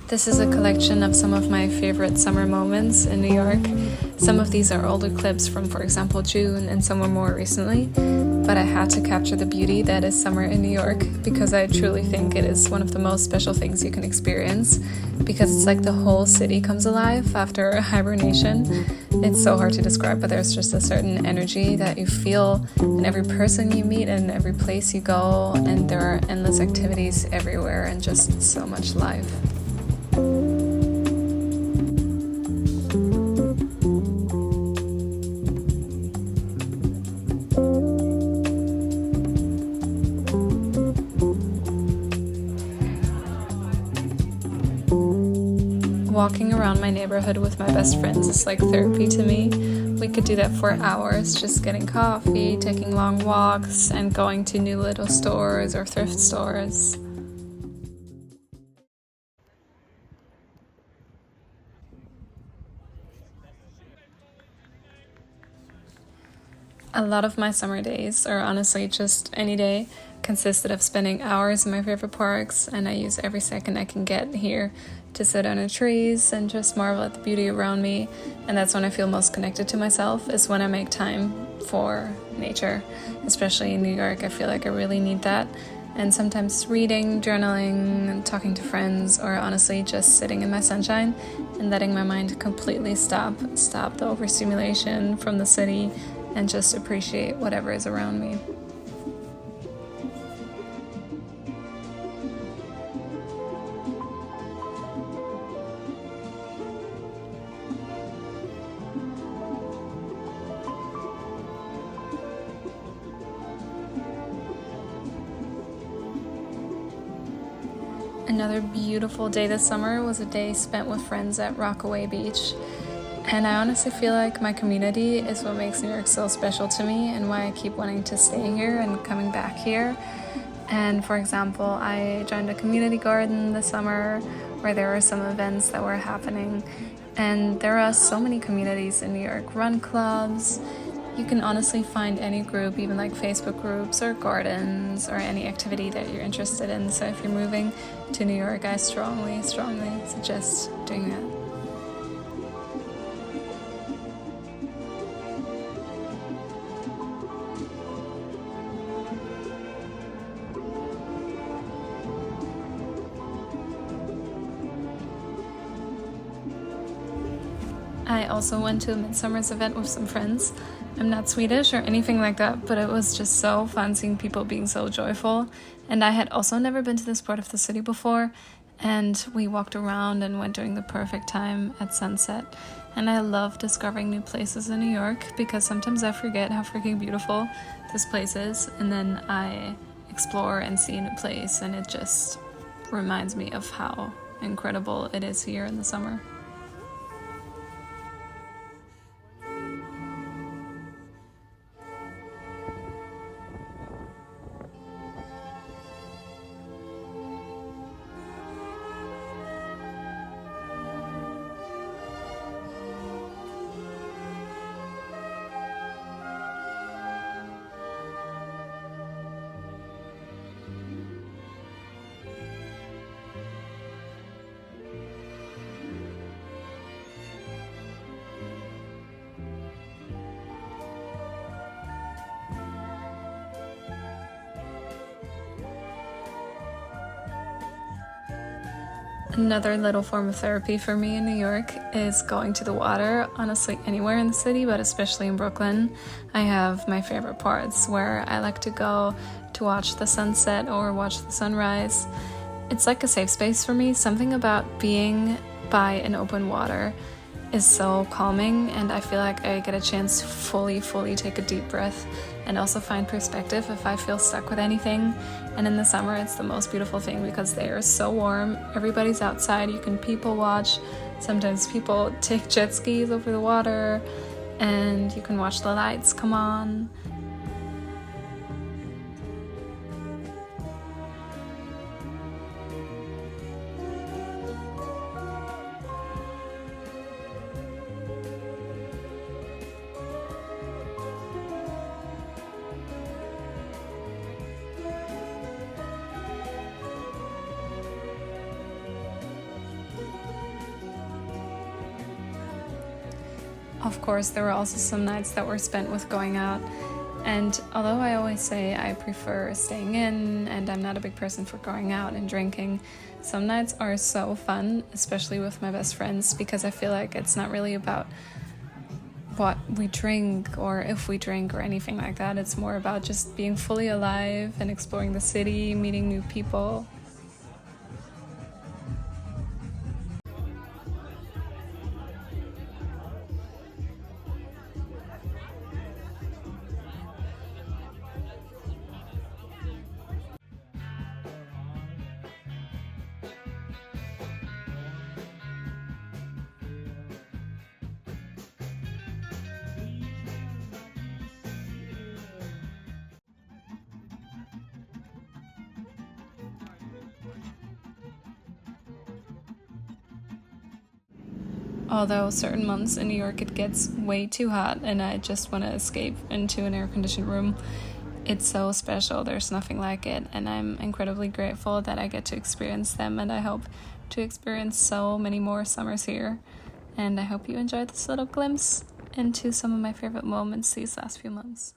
This is a collection of some of my favorite summer moments in New York. Some of these are older clips from, for example, June, and some were more recently, but I had to capture the beauty that is summer in New York because I truly think it is one of the most special things you can experience, because it's like the whole city comes alive after hibernation. It's so hard to describe, but there's just a certain energy that you feel in every person you meet and every place you go, and there are endless activities everywhere and just so much life. Walking around my neighborhood with my best friends is like therapy to me. We could do that for hours, just getting coffee, taking long walks, and going to new little stores or thrift stores. A lot of my summer days, or honestly just any day, consisted of spending hours in my favorite parks, and I use every second I can get here to sit under trees and just marvel at the beauty around me. And that's when I feel most connected to myself, is when I make time for nature. Especially in New York, I feel like I really need that. And sometimes reading, journaling, and talking to friends, or honestly just sitting in my sunshine and letting my mind completely stop the overstimulation from the city and just appreciate whatever is around me. Another beautiful day this summer was a day spent with friends at Rockaway Beach. And I honestly feel like my community is what makes New York so special to me and why I keep wanting to stay here and coming back here. And for example, I joined a community garden this summer where there were some events that were happening. And there are so many communities in New York, run clubs. You can honestly find any group, even like Facebook groups or gardens or any activity that you're interested in. So if you're moving to New York, I strongly suggest doing that. I also went to a Midsummer's event with some friends. I'm not Swedish or anything like that, but it was just so fun seeing people being so joyful. And I had also never been to this part of the city before, and we walked around and went during the perfect time at sunset. And I love discovering new places in New York because sometimes I forget how freaking beautiful this place is, and then I explore and see a new place, and it just reminds me of how incredible it is here in the summer. Another little form of therapy for me in New York is going to the water, honestly anywhere in the city, but especially in Brooklyn. I have my favorite parts where I like to go to watch the sunset or watch the sunrise. It's like a safe space for me. Something about being by an open water is so calming, and I feel like I get a chance to fully take a deep breath and also find perspective if I feel stuck with anything. And in the summer, it's the most beautiful thing because the air is so warm, everybody's outside, you can people watch. Sometimes people take jet skis over the water, and you can watch the lights come on. Of course, there were also some nights that were spent with going out. And although I always say I prefer staying in and I'm not a big person for going out and drinking, some nights are so fun, especially with my best friends, because I feel like it's not really about what we drink or if we drink or anything like that. It's more about just being fully alive and exploring the city, meeting new people. Although certain months in New York it gets way too hot and I just want to escape into an air-conditioned room, it's so special. There's nothing like it, and I'm incredibly grateful that I get to experience them, and I hope to experience so many more summers here. And I hope you enjoyed this little glimpse into some of my favorite moments these last few months.